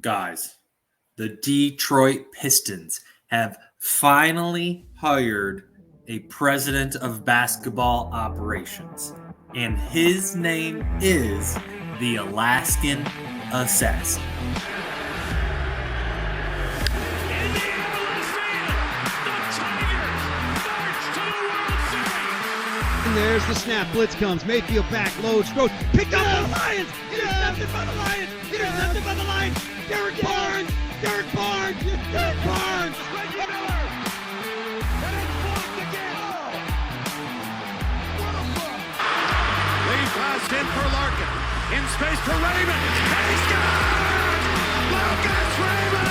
Guys, the Detroit Pistons have finally hired a president of basketball operations, and his name is the Alaskan Assassin. There's the snap. Blitz comes. Mayfield back. Loads. Throws. Picked up by the Lions. Intercepted by the Lions. Intercepted by the Lions. Derek Barnes. Derek Barnes. Derek Barnes. Reggie Miller. And it's blocked again. What a block. Lead pass in for Larkin. In space for Raymond. And he scores! Lucas Raymond!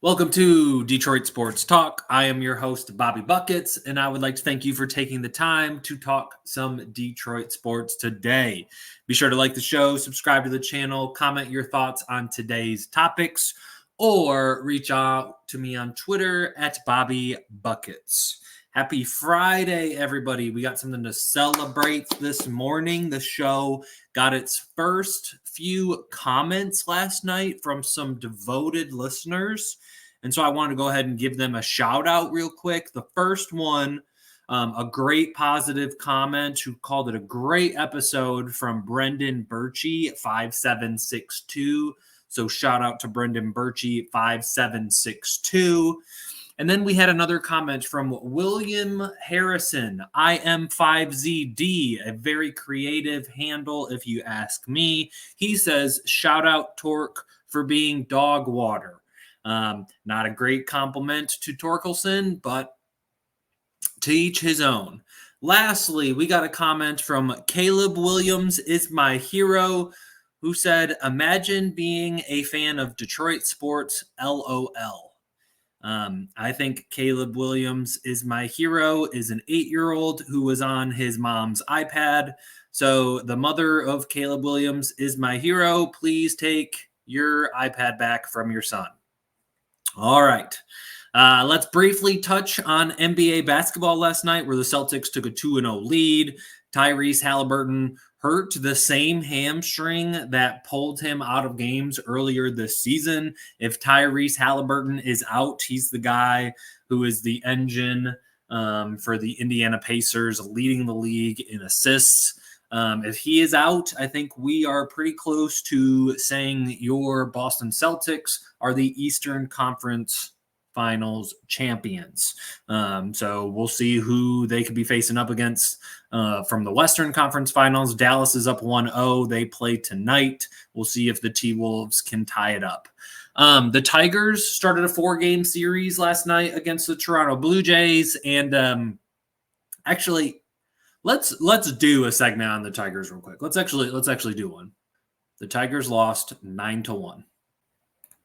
Welcome to Detroit Sports Talk. I am your host, Bobby Buckets, and I would like to thank you for taking the time to talk some Detroit sports today. Be sure to like the show, subscribe to the channel, comment your thoughts on today's topics, or reach out to me on Twitter at Bobby Buckets. Happy Friday, everybody. We got something to celebrate this morning. The show got its first few comments last night from some devoted listeners. And so I want to go ahead and give them a shout out real quick. The first one, a great positive comment who called it a great episode from Brendan Birchie, 5762. So shout out to Brendan Birchie, 5762. And then we had another comment from William Harrison, IM5ZD, a very creative handle if you ask me. He says, shout out Torque for being dog water. Not a great compliment to Torkelson, but to each his own. Lastly, we got a comment from Caleb Williams is my hero, who said, imagine being a fan of Detroit sports, LOL. I think Caleb Williams is my hero is an 8-year-old who was on his mom's iPad. So the mother of Caleb Williams is my hero. Please take your iPad back from your son. All right. Let's briefly touch on NBA basketball last night where the Celtics took a 2-0 lead. Tyrese Halliburton hurt the same hamstring that pulled him out of games earlier this season. If Tyrese Halliburton is out, he's the guy who is the engine for the Indiana Pacers, leading the league in assists. If he is out, I think we are pretty close to saying your Boston Celtics are the Eastern Conference Finals champions. So we'll see who they could be facing up against from the Western Conference Finals. Dallas is up 1-0. They play tonight. We'll see if the T-Wolves can tie it up. The Tigers started a 4-game series last night against the Toronto Blue Jays. And actually, let's do a segment on the Tigers real quick. Let's actually do one. The Tigers lost 9-1.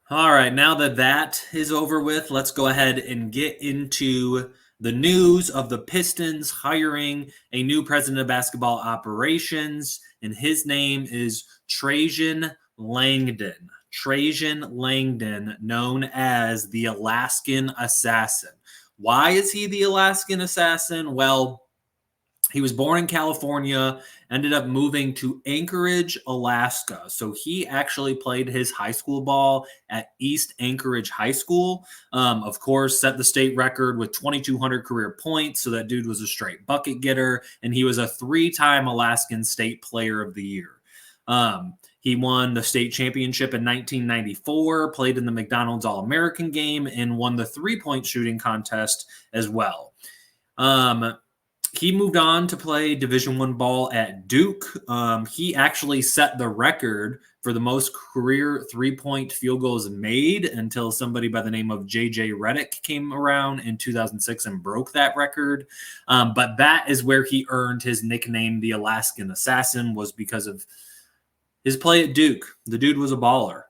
All right, now that is over with, let's go ahead and get into the news of the Pistons hiring a new president of basketball operations, and his name is Trajan Langdon. Trajan Langdon, known as the Alaskan Assassin. Why is he the Alaskan Assassin? Well, he was born in California, ended up moving to Anchorage, Alaska. So he actually played his high school ball at East Anchorage High School. Of course, set the state record with 2,200 career points. So that dude was a straight bucket getter, and he was a 3-time Alaskan State Player of the Year. He won the state championship in 1994, played in the McDonald's All-American game, and won the three-point shooting contest as well. He moved on to play Division I ball at Duke. He actually set the record for the most career three-point field goals made until somebody by the name of J.J. Redick came around in 2006 and broke that record. But that is where he earned his nickname, the Alaskan Assassin, was because of his play at Duke. The dude was a baller.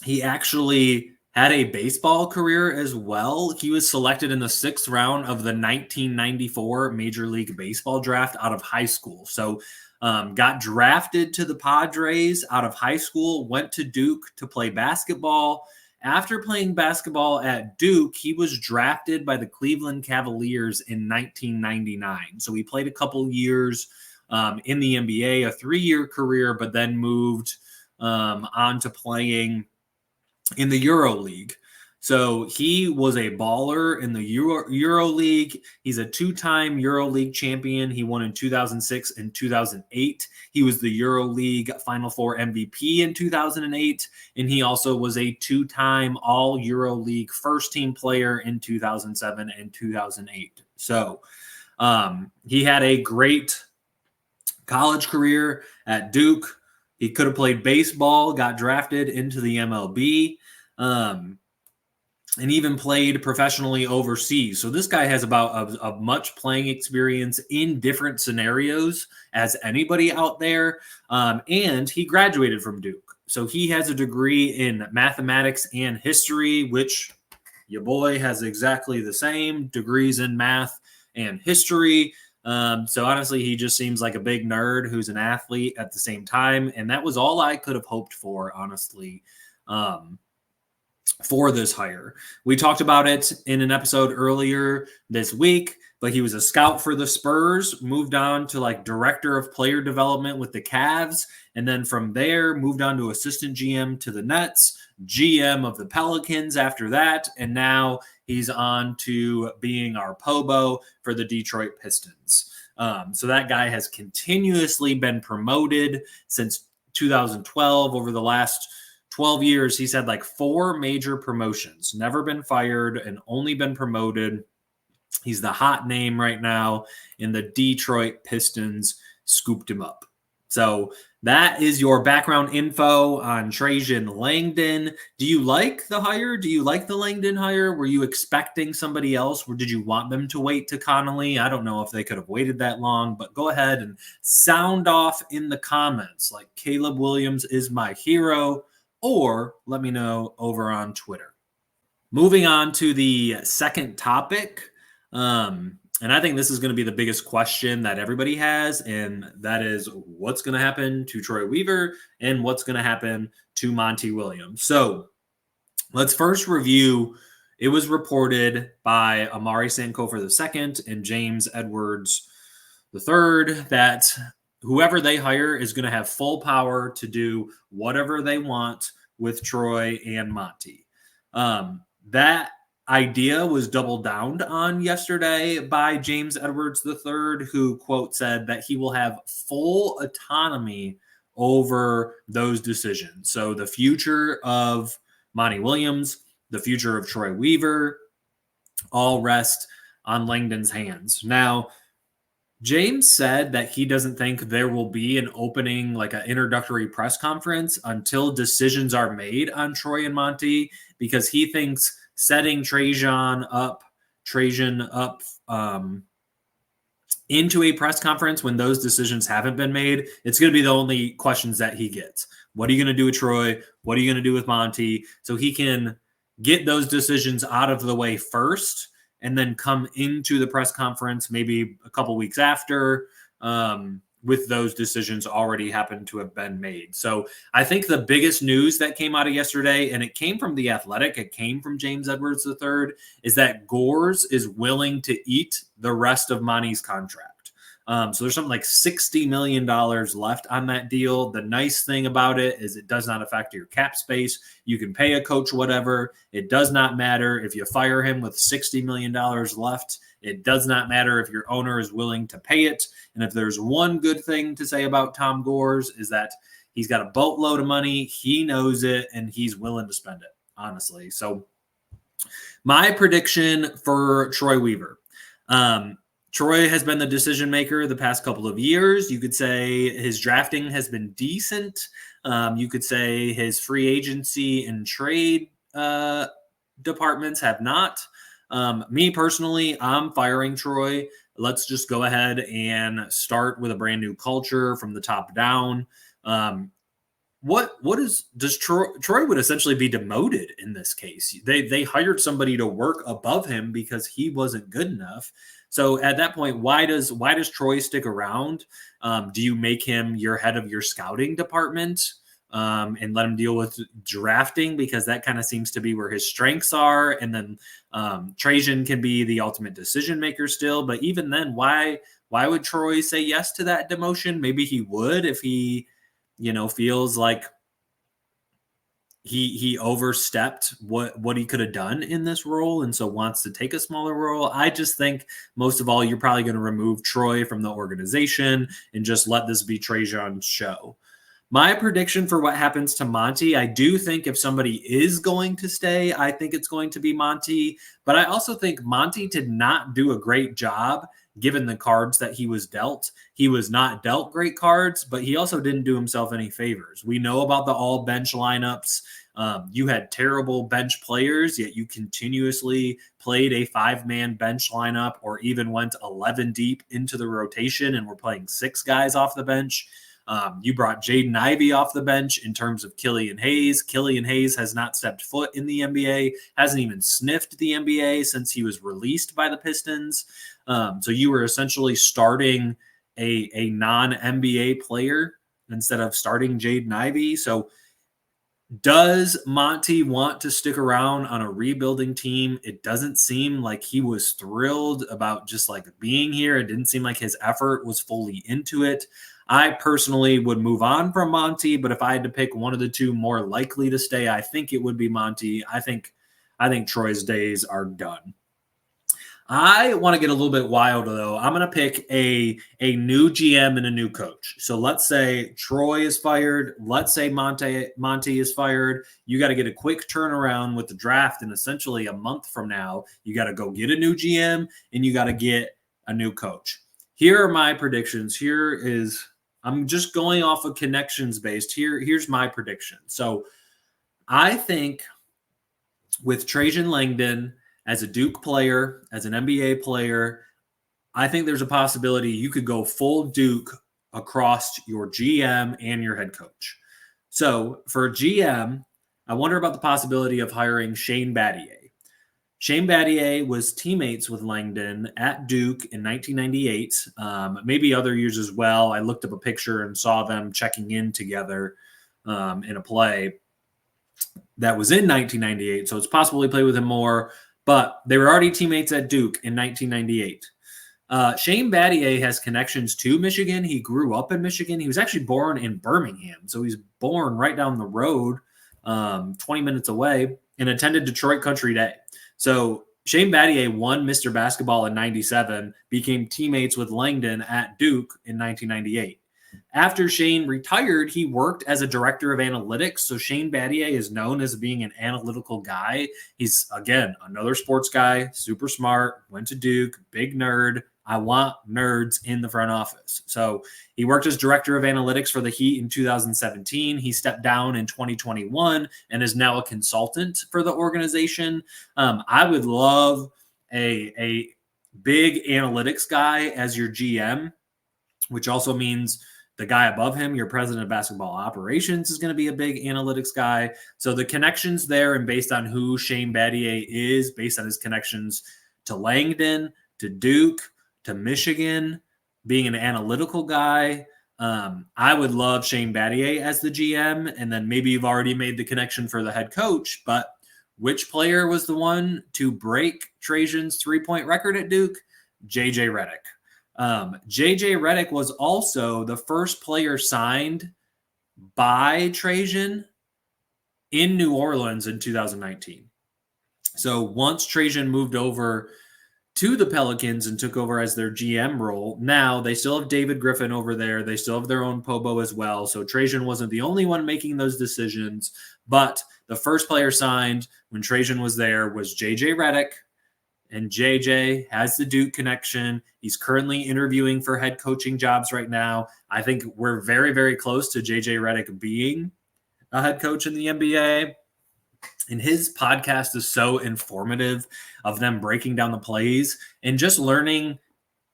He actually had a baseball career as well. He was selected in the 6th round of the 1994 Major League Baseball draft out of high school. So got drafted to the Padres out of high school, went to Duke to play basketball. After playing basketball at Duke, he was drafted by the Cleveland Cavaliers in 1999. So he played a couple years in the NBA, a 3-year career, but then moved on to playing in the Euro League. So he was a baller in the Euro League. He's a 2-time Euro League champion. He won in 2006 and 2008. He was the Euro League Final Four MVP in 2008. And he also was a 2-time All Euro League first team player in 2007 and 2008. So he had a great college career at Duke. He could have played baseball, got drafted into the MLB. And even played professionally overseas. So this guy has about as much playing experience in different scenarios as anybody out there. And he graduated from Duke. So he has a degree in mathematics and history, which your boy has exactly the same degrees in math and history. So honestly, he just seems like a big nerd who's an athlete at the same time. And that was all I could have hoped for, honestly. For this hire. We talked about it in an episode earlier this week, but he was a scout for the Spurs, moved on to like director of player development with the Cavs, and then from there moved on to assistant GM to the Nets, GM of the Pelicans after that, and now he's on to being our POBO for the Detroit Pistons. So that guy has continuously been promoted since 2012. Over the last 12 years, he's had like 4 major promotions, never been fired and only been promoted. He's the hot name right now, and the Detroit Pistons scooped him up. So that is your background info on Trajan Langdon. Do you like the hire? Do you like the Langdon hire? Were you expecting somebody else? Or did you want them to wait to Connolly? I don't know if they could have waited that long, but go ahead and sound off in the comments like Caleb Williams is my hero, or let me know over on Twitter. Moving on to the second topic, and I think this is going to be the biggest question that everybody has, and that is what's going to happen to Troy Weaver and what's going to happen to Monty Williams. So let's first review. It was reported by Amari Sankofer II and James Edwards III that whoever they hire is going to have full power to do whatever they want with Troy and Monty. That idea was doubled down on yesterday by James Edwards III, who, quote, said that he will have full autonomy over those decisions. So the future of Monty Williams, the future of Troy Weaver, all rest on Langdon's hands. Now, James said that he doesn't think there will be an opening, like an introductory press conference, until decisions are made on Troy and Monty, because he thinks setting Trajan up into a press conference when those decisions haven't been made, it's going to be the only questions that he gets. What are you going to do with Troy? What are you going to do with Monty? So he can get those decisions out of the way first, and then come into the press conference maybe a couple weeks after with those decisions already happened to have been made. So I think the biggest news that came out of yesterday, and it came from The Athletic, it came from James Edwards III, is that Gores is willing to eat the rest of Monty's contract. So there's something like $60 million left on that deal. The nice thing about it is it does not affect your cap space. You can pay a coach whatever. It does not matter if you fire him with $60 million left. It does not matter if your owner is willing to pay it. And if there's one good thing to say about Tom Gores is that he's got a boatload of money. He knows it, and he's willing to spend it, honestly. So my prediction for Troy Weaver, Troy has been the decision maker the past couple of years. You could say his drafting has been decent. You could say his free agency and trade departments have not. Me personally, I'm firing Troy. Let's just go ahead and start with a brand new culture from the top down. Does Troy would essentially be demoted in this case? They hired somebody to work above him because he wasn't good enough. So at that point, why does Troy stick around? Do you make him your head of your scouting department and let him deal with drafting, because that kind of seems to be where his strengths are? And then Trajan can be the ultimate decision maker still. But even then, why why would Troy say yes to that demotion? Maybe he would if he, feels like he overstepped what he could have done in this role, and so wants to take a smaller role. I just think most of all, you're probably going to remove Troy from the organization and just let this be Trajan's show. My prediction for what happens to Monty, I do think if somebody is going to stay, I think it's going to be Monty. But I also think Monty did not do a great job given the cards that he was dealt. He was not dealt great cards, but he also didn't do himself any favors. We know about the all bench lineups. You had terrible bench players, yet you continuously played a 5-man bench lineup or even went 11 deep into the rotation and were playing 6 guys off the bench. You brought Jaden Ivey off the bench in terms of Killian Hayes. Killian Hayes has not stepped foot in the NBA, hasn't even sniffed the NBA since he was released by the Pistons. So you were essentially starting a non-NBA player instead of starting Jaden Ivey. So does Monty want to stick around on a rebuilding team? It doesn't seem like he was thrilled about just like being here. It didn't seem like his effort was fully into it. I personally would move on from Monty, but if I had to pick one of the two more likely to stay, I think it would be Monty. I think Troy's days are done. I want to get a little bit wild, though. I'm going to pick a new GM and a new coach. So let's say Troy is fired. Let's say Monty is fired. You got to get a quick turnaround with the draft, and essentially a month from now, you got to go get a new GM and you got to get a new coach. Here are my predictions. I'm just going off of connections based. Here's my prediction. So I think with Trajan Langdon as a Duke player, as an NBA player, I think there's a possibility you could go full Duke across your GM and your head coach. So for GM, I wonder about the possibility of hiring Shane Battier. Shane Battier was teammates with Langdon at Duke in 1998, maybe other years as well. I looked up a picture and saw them checking in together in a play that was in 1998. So it's possible he played with him more, but they were already teammates at Duke in 1998. Shane Battier has connections to Michigan. He grew up in Michigan. He was actually born in Birmingham. So he's born right down the road, 20 minutes away, and attended Detroit Country Day. So Shane Battier won Mr. Basketball in 97, became teammates with Langdon at Duke in 1998. After Shane retired, he worked as a director of analytics. So Shane Battier is known as being an analytical guy. He's, again, another sports guy, super smart, went to Duke, big nerd. I want nerds in the front office. So he worked as director of analytics for the Heat in 2017. He stepped down in 2021 and is now a consultant for the organization. I would love a big analytics guy as your GM, which also means the guy above him, your president of basketball operations, is going to be a big analytics guy. So the connections there, and based on who Shane Battier is, based on his connections to Langdon, to Duke, to Michigan, being an analytical guy, I would love Shane Battier as the GM. And then maybe you've already made the connection for the head coach, but which player was the one to break Trajan's 3-point record at Duke? JJ Redick. JJ Redick was also the first player signed by Trajan in New Orleans in 2019. So once Trajan moved over to the Pelicans and took over as their GM role, now they still have David Griffin over there. They still have their own POBO as well. So Trajan wasn't the only one making those decisions, but the first player signed when Trajan was there was JJ Redick. And JJ has the Duke connection. He's currently interviewing for head coaching jobs right now. I think we're very, very close to JJ Redick being a head coach in the NBA. And his podcast is so informative of them breaking down the plays and just learning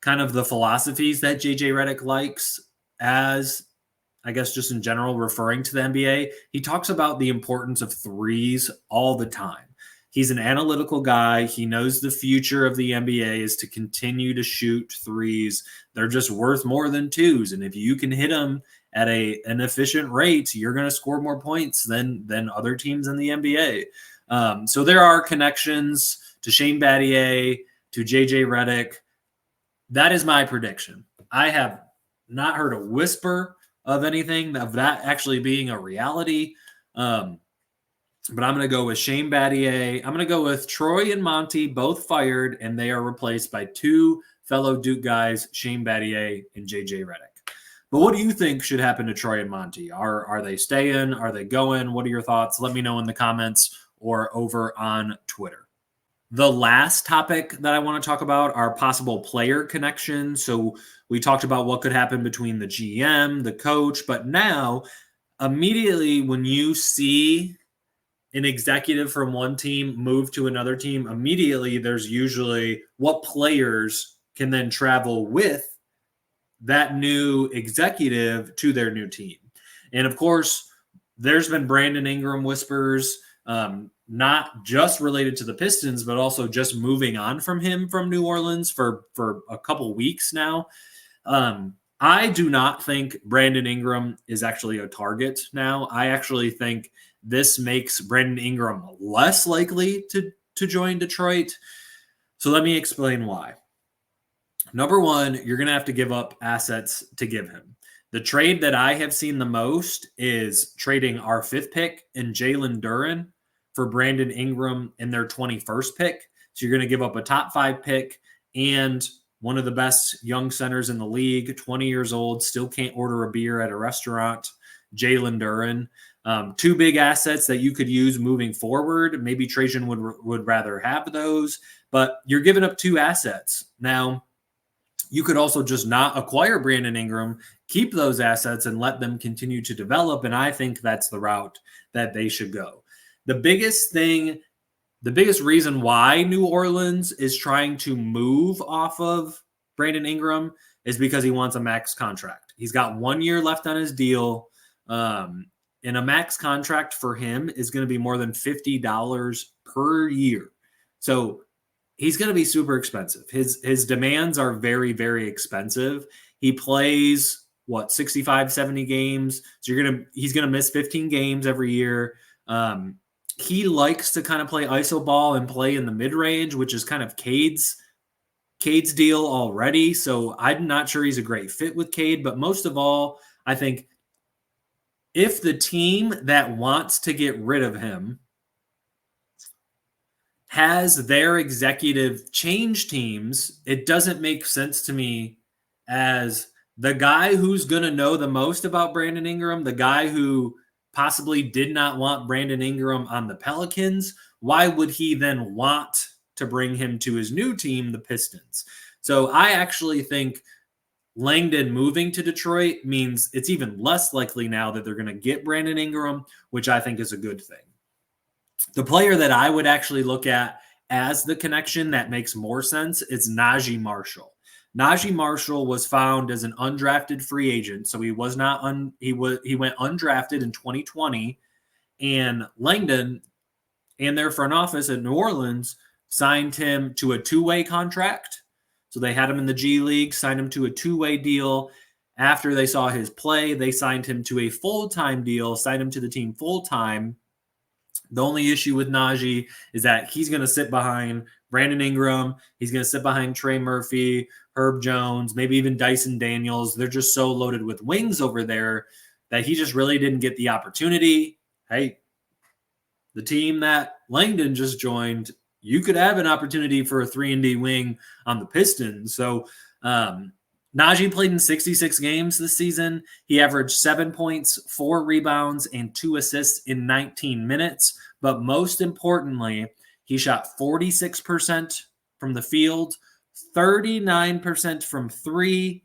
kind of the philosophies that JJ Redick likes as, I guess, just in general, referring to the NBA. He talks about the importance of threes all the time. He's an analytical guy. He knows the future of the NBA is to continue to shoot threes. They're just worth more than twos. And if you can hit them at an efficient rate, you're going to score more points than other teams in the NBA. So there are connections to Shane Battier, to JJ Redick. That is my prediction. I have not heard a whisper of anything of that actually being a reality. But I'm going to go with Shane Battier. I'm going to go with Troy and Monty, both fired, and they are replaced by two fellow Duke guys, Shane Battier and JJ Redick. But what do you think should happen to Troy and Monty? Are they staying? Are they going? What are your thoughts? Let me know in the comments or over on Twitter. The last topic that I want to talk about are possible player connections. So we talked about what could happen between the GM, the coach, but now immediately when you see an executive from one team move to another team, immediately there's usually what players can then travel with that new executive to their new team. And of course, there's been Brandon Ingram whispers, not just related to the Pistons, but also just moving on from him from New Orleans for a couple weeks now. I do not think Brandon Ingram is actually a target now. I actually think this makes Brandon Ingram less likely to join Detroit. So let me explain why. Number one, you're going to have to give up assets to give him. The trade that I have seen the most is trading our 5th pick and Jalen Duren for Brandon Ingram in their 21st pick. So you're going to give up a top 5 pick and one of the best young centers in the league, 20 years old, still can't order a beer at a restaurant, Jalen Duren. Two big assets that you could use moving forward. Maybe Trajan would rather have those, but you're giving up 2 assets. Now, you could also just not acquire Brandon Ingram, keep those assets, and let them continue to develop, and I think that's the route that they should go. The biggest reason why New Orleans is trying to move off of Brandon Ingram is because he wants a max contract. He's got 1 year left on his deal. And a max contract for him is going to be more than $50 per year. So he's going to be super expensive. His demands are very, very expensive. He plays 65, 70 games. So he's going to miss 15 games every year. He likes to kind of play iso ball and play in the mid-range, which is kind of Cade's deal already. So I'm not sure he's a great fit with Cade, but most of all, I think if the team that wants to get rid of him has their executive change teams, it doesn't make sense to me as the guy who's going to know the most about Brandon Ingram, the guy who possibly did not want Brandon Ingram on the Pelicans. Why would he then want to bring him to his new team, the Pistons? So I actually think Langdon moving to Detroit means it's even less likely now that they're going to get Brandon Ingram, which I think is a good thing. The player that I would actually look at as the connection that makes more sense is Najee Marshall. Najee Marshall was found as an undrafted free agent, so he was not he went undrafted in 2020, and Langdon and their front office at New Orleans signed him to a 2-way contract. So they had him in the G League, signed him to a 2-way deal. After they saw his play, they signed him to a full-time deal, signed him to the team full-time. The only issue with Najee is that he's going to sit behind Brandon Ingram. He's going to sit behind Trey Murphy, Herb Jones, maybe even Dyson Daniels. They're just so loaded with wings over there that he just really didn't get the opportunity. Hey, the team that Langdon just joined, you could have an opportunity for a 3-and-D wing on the Pistons. So Najee played in 66 games this season. He averaged 7 points, 4 rebounds, and 2 assists in 19 minutes. But most importantly, he shot 46% from the field, 39% from 3,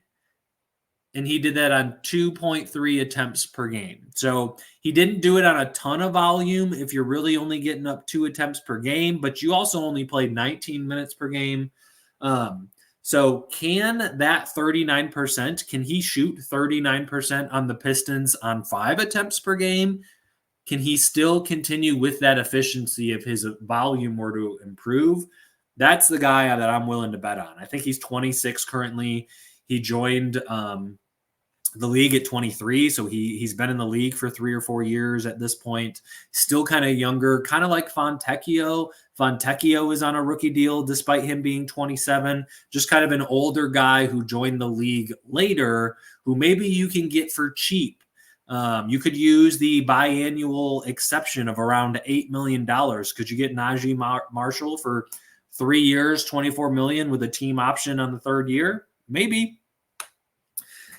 and he did that on 2.3 attempts per game. So he didn't do it on a ton of volume if you're really only getting up 2 attempts per game, but you also only played 19 minutes per game. So can that 39%, can he shoot 39% on the Pistons on 5 attempts per game? Can he still continue with that efficiency if his volume were to improve? That's the guy that I'm willing to bet on. I think he's 26 currently. He joined the league at 23. So he's been in the league for 3 or 4 years at this point. Still kind of younger, kind of like Fontecchio. Fontecchio is on a rookie deal despite him being 27. Just kind of an older guy who joined the league later, who maybe you can get for cheap. You could use the biannual exception of around $8 million. Could you get Najee Marshall for 3 years, $24 million with a team option on the third year? Maybe.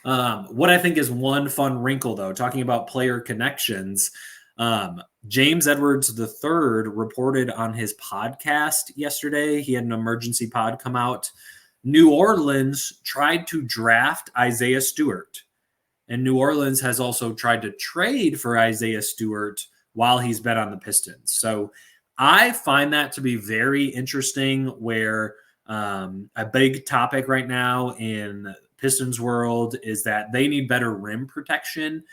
What I think is one fun wrinkle, though, talking about player connections, James Edwards III reported on his podcast yesterday. He had an emergency pod come out. New Orleans tried to draft Isaiah Stewart, and New Orleans has also tried to trade for Isaiah Stewart while he's been on the Pistons. So I find that to be very interesting, where a big topic right now in Pistons world is that they need better rim protection.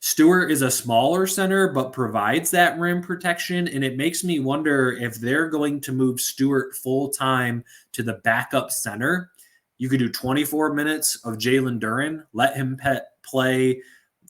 Stewart is a smaller center, but provides that rim protection. And it makes me wonder if they're going to move Stewart full-time to the backup center. You could do 24 minutes of Jalen Duren, let him play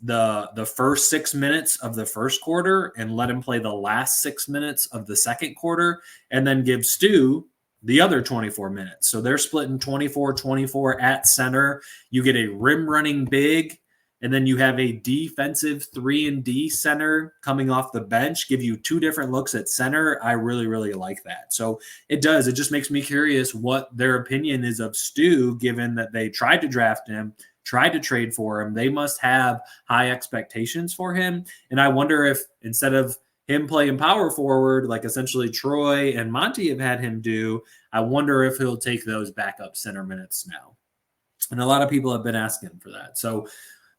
the first 6 minutes of the first quarter and let him play the last 6 minutes of the second quarter, and then give Stu the other 24 minutes. So they're splitting 24-24 at center. You get a rim running big, and then you have a defensive 3-and-D center coming off the bench, give you 2 different looks at center. I really, really like that. So it just makes me curious what their opinion is of Stu, given that they tried to draft him, tried to trade for him. They must have high expectations for him. And I wonder if instead of him playing power forward, like essentially Troy and Monty have had him do, I wonder if he'll take those backup center minutes now. And a lot of people have been asking for that. So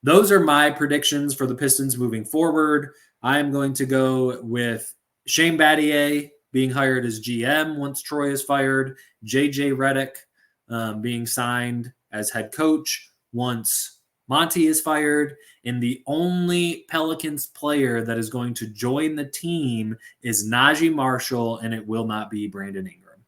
those are my predictions for the Pistons moving forward. I am going to go with Shane Battier being hired as GM once Troy is fired, JJ Redick being signed as head coach once Monty is fired, and the only Pelicans player that is going to join the team is Najee Marshall, and it will not be Brandon Ingram.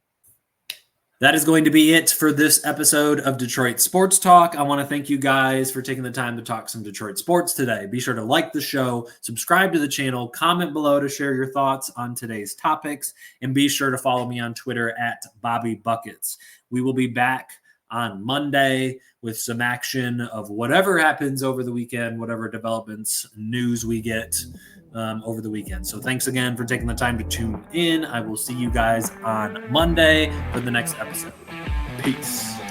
That is going to be it for this episode of Detroit Sports Talk. I want to thank you guys for taking the time to talk some Detroit sports today. Be sure to like the show, subscribe to the channel, comment below to share your thoughts on today's topics, and be sure to follow me on Twitter at Bobby Buckets. We will be back on Monday with some action of whatever happens over the weekend, whatever developments, news we get over the weekend. So thanks again for taking the time to tune in. I will see you guys on Monday for the next episode. Peace.